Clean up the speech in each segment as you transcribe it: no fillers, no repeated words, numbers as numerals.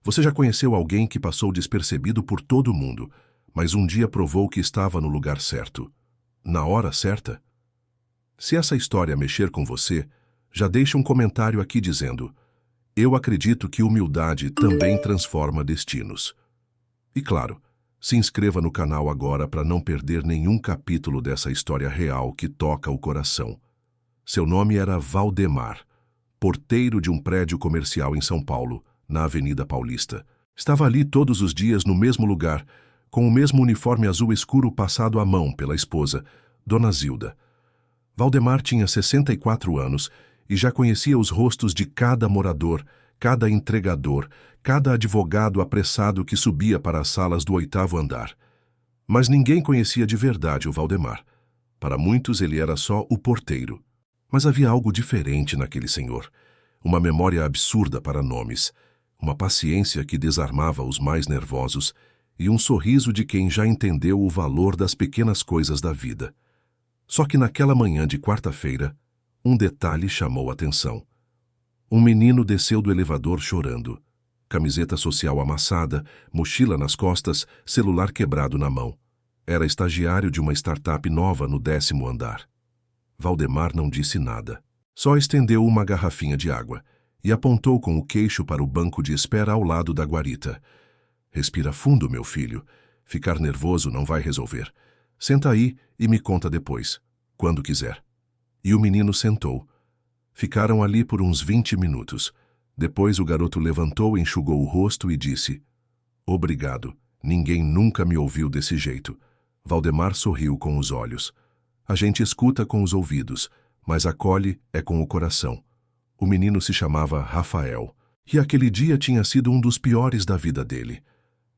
Você já conheceu alguém que passou despercebido por todo mundo, mas um dia provou que estava no lugar certo, na hora certa? Se essa história mexer com você, já deixe um comentário aqui dizendo: eu acredito que humildade também transforma destinos. E claro, se inscreva no canal agora para não perder nenhum capítulo dessa história real que toca o coração. Seu nome era Valdemar, porteiro de um prédio comercial em São Paulo, na Avenida Paulista. Estava ali todos os dias no mesmo lugar, com o mesmo uniforme azul escuro passado à mão pela esposa, Dona Zilda. Valdemar tinha 64 anos e já conhecia os rostos de cada morador, cada entregador, cada advogado apressado que subia para as salas do 8º andar. Mas ninguém conhecia de verdade o Valdemar. Para muitos ele era só o porteiro. Mas havia algo diferente naquele senhor. Uma memória absurda para nomes, uma paciência que desarmava os mais nervosos e um sorriso de quem já entendeu o valor das pequenas coisas da vida. Só que naquela manhã de quarta-feira, um detalhe chamou a atenção. Um menino desceu do elevador chorando. Camiseta social amassada, mochila nas costas, celular quebrado na mão. Era estagiário de uma startup nova no 10º andar. Valdemar não disse nada. Só estendeu uma garrafinha de água e apontou com o queixo para o banco de espera ao lado da guarita. Respira fundo, meu filho. Ficar nervoso não vai resolver. Senta aí e me conta depois, quando quiser. E o menino sentou. Ficaram ali por uns 20 minutos. Depois o garoto levantou, enxugou o rosto e disse: obrigado, ninguém nunca me ouviu desse jeito. Valdemar sorriu com os olhos. A gente escuta com os ouvidos, mas acolhe é com o coração. O menino se chamava Rafael, e aquele dia tinha sido um dos piores da vida dele.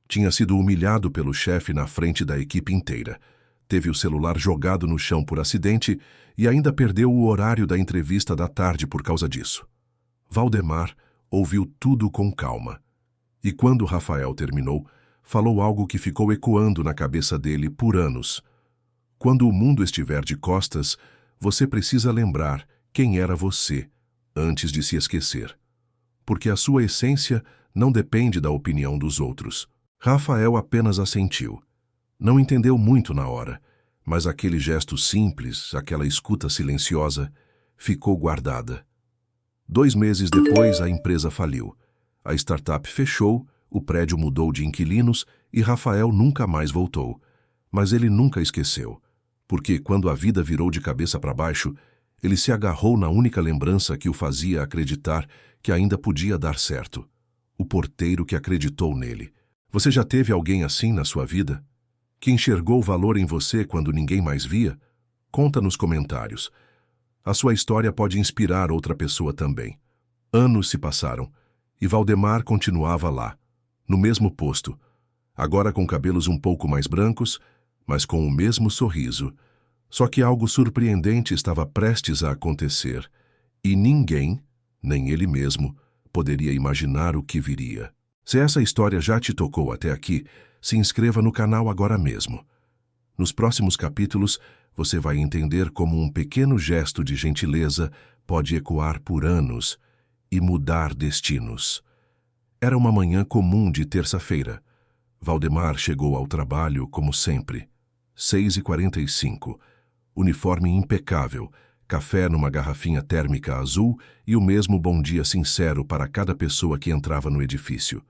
Tinha sido humilhado pelo chefe na frente da equipe inteira. Teve o celular jogado no chão por acidente e ainda perdeu o horário da entrevista da tarde por causa disso. Valdemar ouviu tudo com calma. E quando Rafael terminou, falou algo que ficou ecoando na cabeça dele por anos. Quando o mundo estiver de costas, você precisa lembrar quem era você, antes de se esquecer. Porque a sua essência não depende da opinião dos outros. Rafael apenas assentiu. Não entendeu muito na hora, mas aquele gesto simples, aquela escuta silenciosa, ficou guardada. 2 meses depois, a empresa faliu. A startup fechou, o prédio mudou de inquilinos e Rafael nunca mais voltou. Mas ele nunca esqueceu, porque quando a vida virou de cabeça para baixo, ele se agarrou na única lembrança que o fazia acreditar que ainda podia dar certo. O porteiro que acreditou nele. Você já teve alguém assim na sua vida? Que enxergou valor em você quando ninguém mais via? Conta nos comentários. A sua história pode inspirar outra pessoa também. Anos se passaram e Valdemar continuava lá, no mesmo posto, agora com cabelos um pouco mais brancos, mas com o mesmo sorriso. Só que algo surpreendente estava prestes a acontecer e ninguém, nem ele mesmo, poderia imaginar o que viria. Se essa história já te tocou até aqui, se inscreva no canal agora mesmo. Nos próximos capítulos, você vai entender como um pequeno gesto de gentileza pode ecoar por anos e mudar destinos. Era uma manhã comum de terça-feira. Valdemar chegou ao trabalho como sempre. 6h45. Uniforme impecável, café numa garrafinha térmica azul e o mesmo bom dia sincero para cada pessoa que entrava no edifício.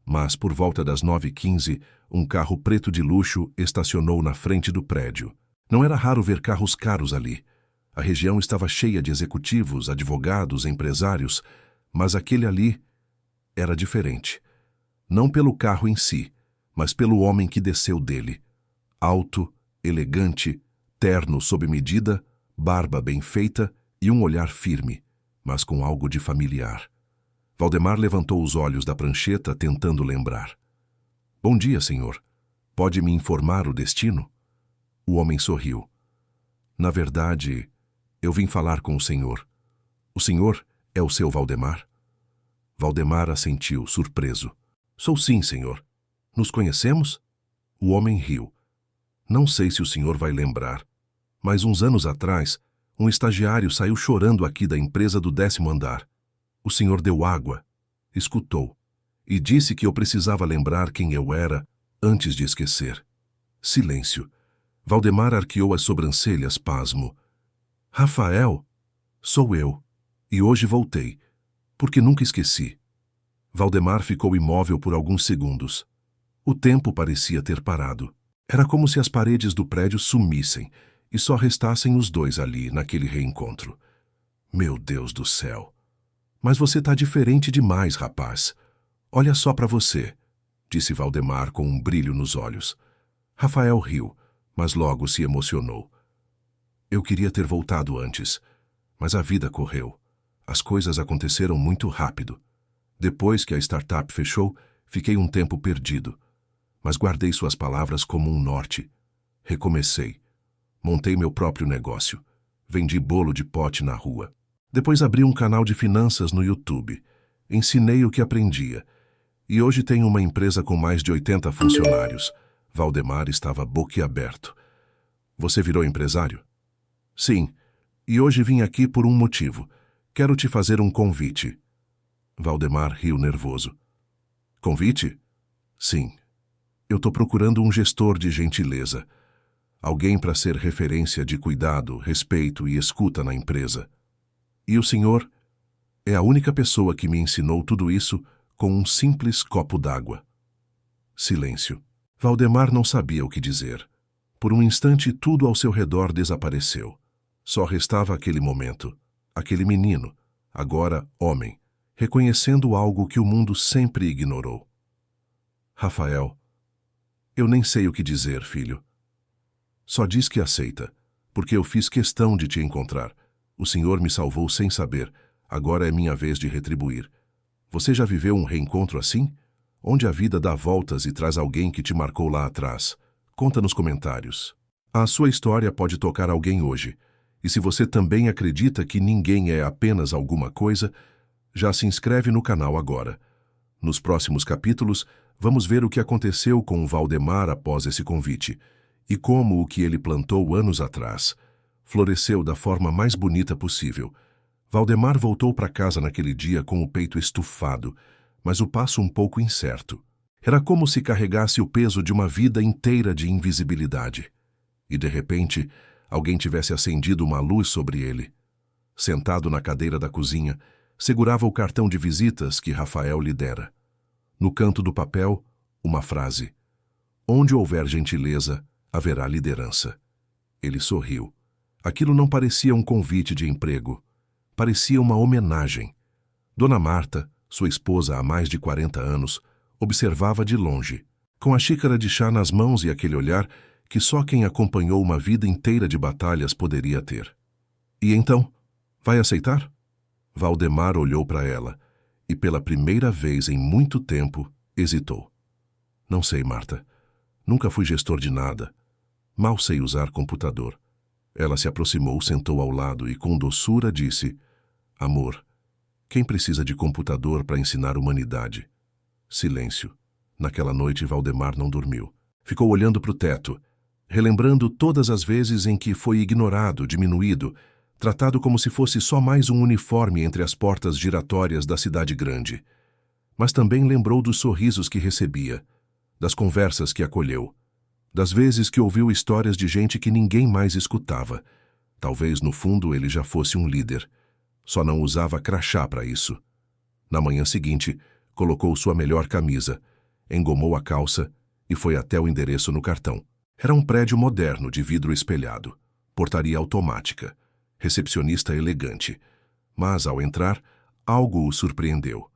Mas, por volta das 9h15, um carro preto de luxo estacionou na frente do prédio. Não era raro ver carros caros ali. A região estava cheia de executivos, advogados, empresários, mas aquele ali era diferente. Não pelo carro em si, mas pelo homem que desceu dele. Alto, elegante, terno sob medida, barba bem feita e um olhar firme, mas com algo de familiar. Valdemar levantou os olhos da prancheta, tentando lembrar. Bom dia, senhor. Pode me informar o destino? O homem sorriu. Na verdade, eu vim falar com o senhor. O senhor é o seu Valdemar? Valdemar assentiu, surpreso. Sou sim, senhor. Nos conhecemos? O homem riu. Não sei se o senhor vai lembrar, mas uns anos atrás, um estagiário saiu chorando aqui da empresa do 10º andar. O senhor deu água, escutou e disse que eu precisava lembrar quem eu era antes de esquecer. Silêncio. Valdemar arqueou as sobrancelhas, pasmo. Rafael, sou eu. E hoje voltei, porque nunca esqueci. Valdemar ficou imóvel por alguns segundos. O tempo parecia ter parado. Era como se as paredes do prédio sumissem e só restassem os dois ali, naquele reencontro. Meu Deus do céu! Mas você tá diferente demais, rapaz. Olha só pra você, disse Valdemar com um brilho nos olhos. Rafael riu, mas logo se emocionou. Eu queria ter voltado antes, mas a vida correu. As coisas aconteceram muito rápido. Depois que a startup fechou, fiquei um tempo perdido. Mas guardei suas palavras como um norte. Recomecei. Montei meu próprio negócio. Vendi bolo de pote na rua. Depois abri um canal de finanças no YouTube. Ensinei o que aprendia. E hoje tenho uma empresa com mais de 80 funcionários. Valdemar estava boquiaberto. Você virou empresário? Sim. E hoje vim aqui por um motivo. Quero te fazer um convite. Valdemar riu nervoso. Convite? Sim. Eu estou procurando um gestor de gentileza. Alguém para ser referência de cuidado, respeito e escuta na empresa. E o senhor é a única pessoa que me ensinou tudo isso com um simples copo d'água. Silêncio. Valdemar não sabia o que dizer. Por um instante, tudo ao seu redor desapareceu. Só restava aquele momento, aquele menino, agora homem, reconhecendo algo que o mundo sempre ignorou. Rafael, eu nem sei o que dizer, filho. Só diz que aceita, porque eu fiz questão de te encontrar. O senhor me salvou sem saber. Agora é minha vez de retribuir. Você já viveu um reencontro assim? Onde a vida dá voltas e traz alguém que te marcou lá atrás? Conta nos comentários. A sua história pode tocar alguém hoje. E se você também acredita que ninguém é apenas alguma coisa, já se inscreve no canal agora. Nos próximos capítulos, vamos ver o que aconteceu com o Valdemar após esse convite e como o que ele plantou anos atrás floresceu da forma mais bonita possível. Valdemar voltou para casa naquele dia com o peito estufado, mas o passo um pouco incerto. Era como se carregasse o peso de uma vida inteira de invisibilidade. E, de repente, alguém tivesse acendido uma luz sobre ele. Sentado na cadeira da cozinha, segurava o cartão de visitas que Rafael lhe dera. No canto do papel, uma frase. Onde houver gentileza, haverá liderança. Ele sorriu. Aquilo não parecia um convite de emprego. Parecia uma homenagem. Dona Marta, sua esposa há mais de 40 anos, observava de longe, com a xícara de chá nas mãos e aquele olhar que só quem acompanhou uma vida inteira de batalhas poderia ter. E então, vai aceitar? Valdemar olhou para ela e, pela primeira vez em muito tempo, hesitou. Não sei, Marta. Nunca fui gestor de nada. Mal sei usar computador. Ela se aproximou, sentou ao lado e, com doçura, disse: Amor, quem precisa de computador para ensinar humanidade? Silêncio. Naquela noite, Valdemar não dormiu. Ficou olhando para o teto, relembrando todas as vezes em que foi ignorado, diminuído, tratado como se fosse só mais um uniforme entre as portas giratórias da cidade grande. Mas também lembrou dos sorrisos que recebia, das conversas que acolheu, das vezes que ouviu histórias de gente que ninguém mais escutava. Talvez, no fundo, ele já fosse um líder. Só não usava crachá para isso. Na manhã seguinte, colocou sua melhor camisa, engomou a calça e foi até o endereço no cartão. Era um prédio moderno de vidro espelhado, portaria automática, recepcionista elegante. Mas, ao entrar, algo o surpreendeu.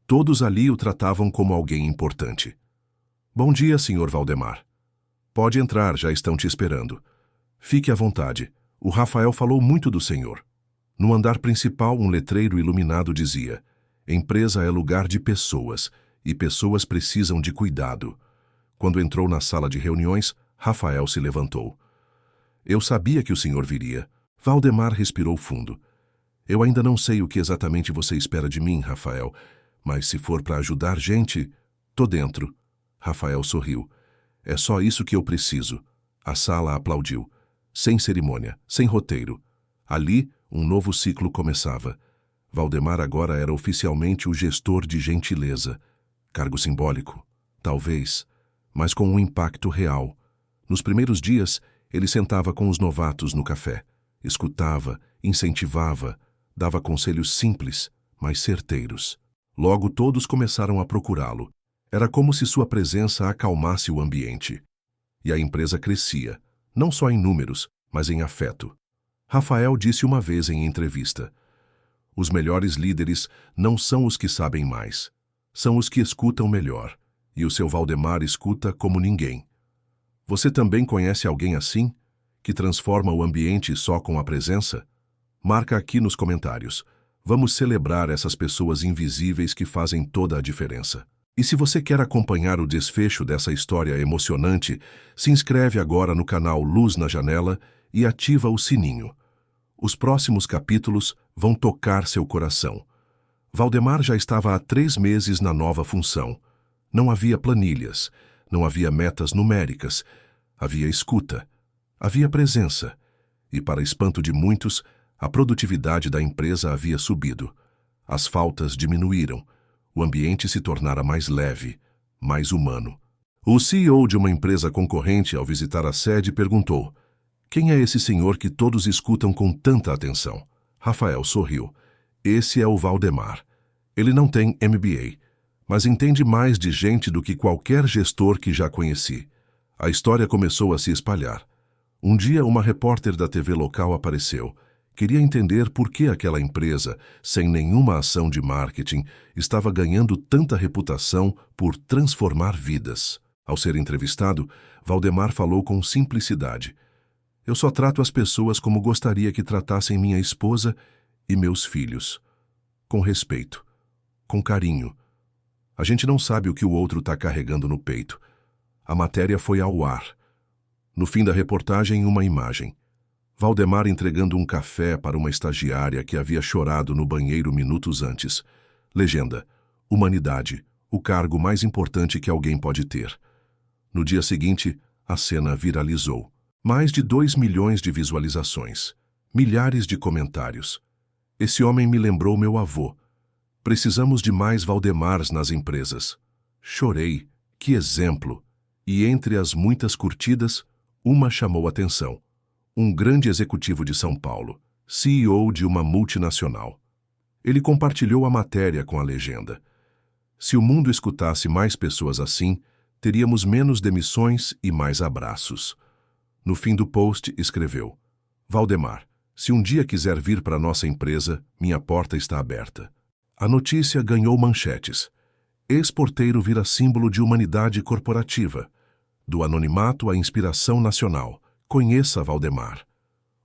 Todos ali o tratavam como alguém importante. Bom dia, Sr. Valdemar. Pode entrar, já estão te esperando. Fique à vontade. O Rafael falou muito do senhor. No andar principal, um letreiro iluminado dizia: Empresa é lugar de pessoas, e pessoas precisam de cuidado. Quando entrou na sala de reuniões, Rafael se levantou. Eu sabia que o senhor viria. Valdemar respirou fundo. Eu ainda não sei o que exatamente você espera de mim, Rafael, mas se for para ajudar gente, tô dentro. Rafael sorriu. É só isso que eu preciso. A sala aplaudiu. Sem cerimônia, sem roteiro. Ali, um novo ciclo começava. Valdemar agora era oficialmente o gestor de gentileza. Cargo simbólico? Talvez, mas com um impacto real. Nos primeiros dias, ele sentava com os novatos no café, escutava, incentivava, dava conselhos simples, mas certeiros. Logo todos começaram a procurá-lo. Era como se sua presença acalmasse o ambiente. E a empresa crescia, não só em números, mas em afeto. Rafael disse uma vez em entrevista: os melhores líderes não são os que sabem mais, são os que escutam melhor, e o seu Valdemar escuta como ninguém. Você também conhece alguém assim, que transforma o ambiente só com a presença? Marca aqui nos comentários. Vamos celebrar essas pessoas invisíveis que fazem toda a diferença. E se você quer acompanhar o desfecho dessa história emocionante, se inscreve agora no canal Luz na Janela e ativa o sininho. Os próximos capítulos vão tocar seu coração. Valdemar já estava há 3 meses na nova função. Não havia planilhas, não havia metas numéricas, havia escuta, havia presença. E, para espanto de muitos, a produtividade da empresa havia subido. As faltas diminuíram. O ambiente se tornara mais leve, mais humano. O CEO de uma empresa concorrente, ao visitar a sede, perguntou: quem é esse senhor que todos escutam com tanta atenção? Rafael sorriu. Esse é o Valdemar. Ele não tem MBA, mas entende mais de gente do que qualquer gestor que já conheci. A história começou a se espalhar. Um dia, uma repórter da TV local apareceu. Queria entender por que aquela empresa, sem nenhuma ação de marketing, estava ganhando tanta reputação por transformar vidas. Ao ser entrevistado, Valdemar falou com simplicidade: eu só trato as pessoas como gostaria que tratassem minha esposa e meus filhos. Com respeito, com carinho. A gente não sabe o que o outro está carregando no peito. A matéria foi ao ar. No fim da reportagem, uma imagem. Valdemar entregando um café para uma estagiária que havia chorado no banheiro minutos antes. Legenda: humanidade, o cargo mais importante que alguém pode ter. No dia seguinte, a cena viralizou. Mais de 2 milhões de visualizações. Milhares de comentários. Esse homem me lembrou meu avô. Precisamos de mais Valdemars nas empresas. Chorei. Que exemplo! E entre as muitas curtidas, uma chamou atenção. Um grande executivo de São Paulo, CEO de uma multinacional. Ele compartilhou a matéria com a legenda: se o mundo escutasse mais pessoas assim, teríamos menos demissões e mais abraços. No fim do post, escreveu: Valdemar, se um dia quiser vir para nossa empresa, minha porta está aberta. A notícia ganhou manchetes. Ex-porteiro vira símbolo de humanidade corporativa. Do anonimato à inspiração nacional. Conheça Valdemar,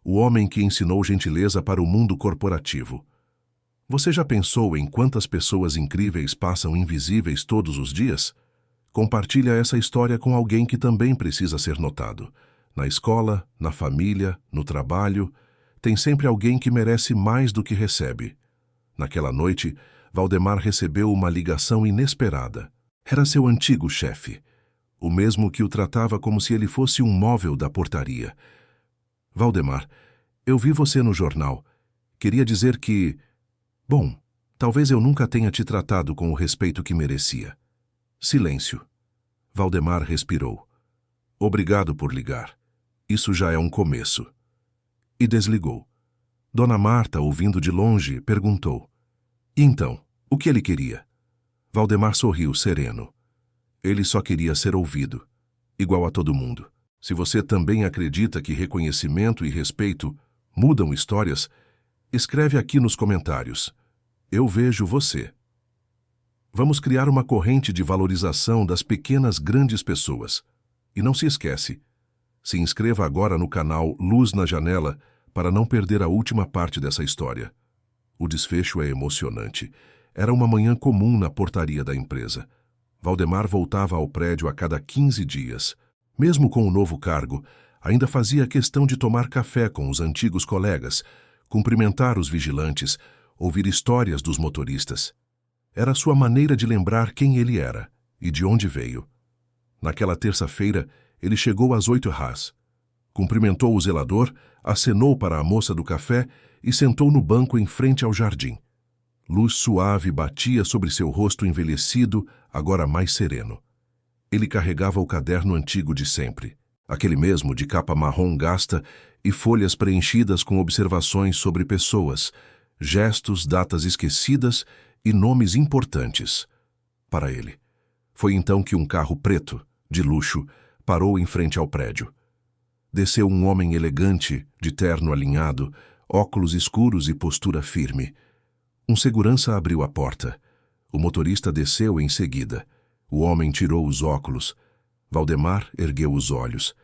o homem que ensinou gentileza para o mundo corporativo. Você já pensou em quantas pessoas incríveis passam invisíveis todos os dias? Compartilha essa história com alguém que também precisa ser notado. Na escola, na família, no trabalho, tem sempre alguém que merece mais do que recebe. Naquela noite, Valdemar recebeu uma ligação inesperada. Era seu antigo chefe. O mesmo que o tratava como se ele fosse um móvel da portaria. Valdemar, eu vi você no jornal. Queria dizer que... Bom, talvez eu nunca tenha te tratado com o respeito que merecia. Silêncio. Valdemar respirou. Obrigado por ligar. Isso já é um começo. E desligou. Dona Marta, ouvindo de longe, perguntou: e então, o que ele queria? Valdemar sorriu sereno. Ele só queria ser ouvido, igual a todo mundo. Se você também acredita que reconhecimento e respeito mudam histórias, escreve aqui nos comentários. Eu vejo você. Vamos criar uma corrente de valorização das pequenas grandes pessoas. E não se esquece, se inscreva agora no canal Luz na Janela para não perder a última parte dessa história. O desfecho é emocionante. Era uma manhã comum na portaria da empresa. Valdemar voltava ao prédio a cada 15 dias. Mesmo com o novo cargo, ainda fazia questão de tomar café com os antigos colegas, cumprimentar os vigilantes, ouvir histórias dos motoristas. Era sua maneira de lembrar quem ele era e de onde veio. Naquela terça-feira, ele chegou às 8h. Cumprimentou o zelador, acenou para a moça do café e sentou no banco em frente ao jardim. Luz suave batia sobre seu rosto envelhecido, agora mais sereno. Ele carregava o caderno antigo de sempre, aquele mesmo de capa marrom gasta e folhas preenchidas com observações sobre pessoas, gestos, datas esquecidas e nomes importantes. Para ele. Foi então que um carro preto, de luxo, parou em frente ao prédio. Desceu um homem elegante, de terno alinhado, óculos escuros e postura firme. Um segurança abriu a porta. O motorista desceu em seguida. O homem tirou os óculos. Valdemar ergueu os olhos.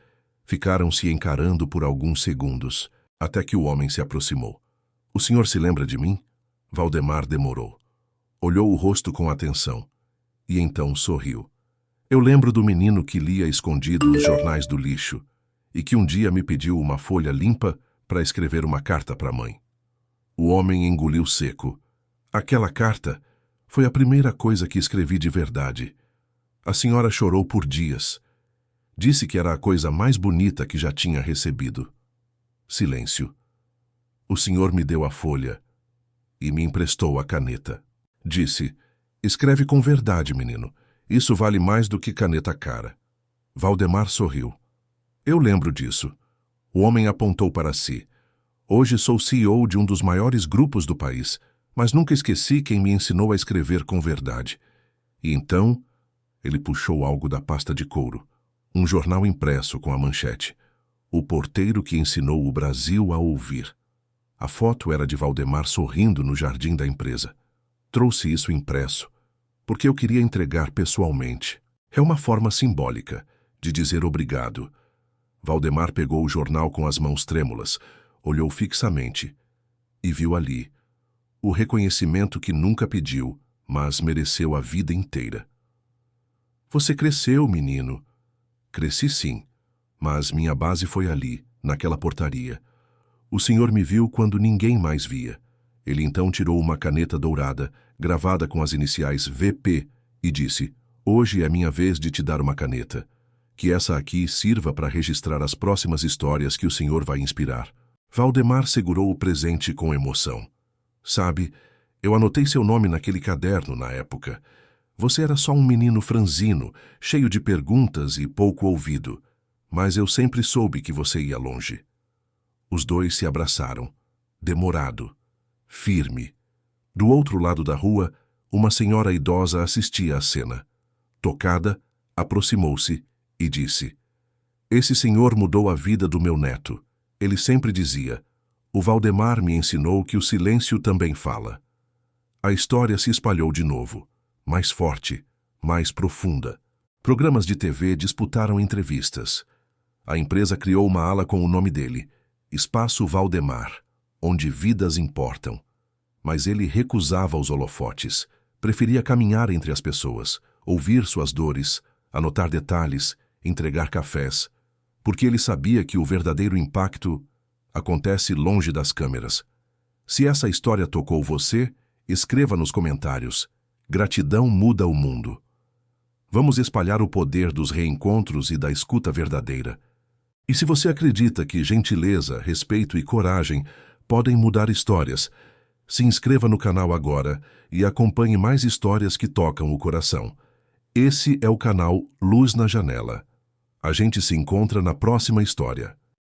Ficaram se encarando por alguns segundos, até que o homem se aproximou. "O senhor se lembra de mim?" Valdemar demorou. Olhou o rosto com atenção. E então sorriu. "Eu lembro do menino que lia escondido os jornais do lixo e que um dia me pediu uma folha limpa para escrever uma carta para a mãe." O homem engoliu seco. "Aquela carta foi a primeira coisa que escrevi de verdade. A senhora chorou por dias. Disse que era a coisa mais bonita que já tinha recebido." Silêncio. "O senhor me deu a folha e me emprestou a caneta." Disse: "Escreve com verdade, menino. Isso vale mais do que caneta cara." Valdemar sorriu. "Eu lembro disso." O homem apontou para si. "Hoje sou CEO de um dos maiores grupos do país, mas nunca esqueci quem me ensinou a escrever com verdade." E então, ele puxou algo da pasta de couro. Um jornal impresso com a manchete: "O porteiro que ensinou o Brasil a ouvir." A foto era de Valdemar sorrindo no jardim da empresa. "Trouxe isso impresso, porque eu queria entregar pessoalmente. É uma forma simbólica de dizer obrigado." Valdemar pegou o jornal com as mãos trêmulas, olhou fixamente e viu ali o reconhecimento que nunca pediu, mas mereceu a vida inteira. "Você cresceu, menino." "Cresci sim, mas minha base foi ali, naquela portaria. O senhor me viu quando ninguém mais via." Ele então tirou uma caneta dourada, gravada com as iniciais VP, e disse: "Hoje é minha vez de te dar uma caneta. Que essa aqui sirva para registrar as próximas histórias que o senhor vai inspirar." Valdemar segurou o presente com emoção. "Sabe, eu anotei seu nome naquele caderno na época. Você era só um menino franzino, cheio de perguntas e pouco ouvido, mas eu sempre soube que você ia longe." Os dois se abraçaram, demorado, firme. Do outro lado da rua, uma senhora idosa assistia à cena. Tocada, aproximou-se e disse: "Esse senhor mudou a vida do meu neto. Ele sempre dizia: 'O Valdemar me ensinou que o silêncio também fala.'" A história se espalhou de novo, mais forte, mais profunda. Programas de TV disputaram entrevistas. A empresa criou uma ala com o nome dele, Espaço Valdemar, onde vidas importam. Mas ele recusava os holofotes, preferia caminhar entre as pessoas, ouvir suas dores, anotar detalhes, entregar cafés, porque ele sabia que o verdadeiro impacto acontece longe das câmeras. Se essa história tocou você, escreva nos comentários. Gratidão muda o mundo. Vamos espalhar o poder dos reencontros e da escuta verdadeira. E se você acredita que gentileza, respeito e coragem podem mudar histórias, se inscreva no canal agora e acompanhe mais histórias que tocam o coração. Esse é o canal Luz na Janela. A gente se encontra na próxima história.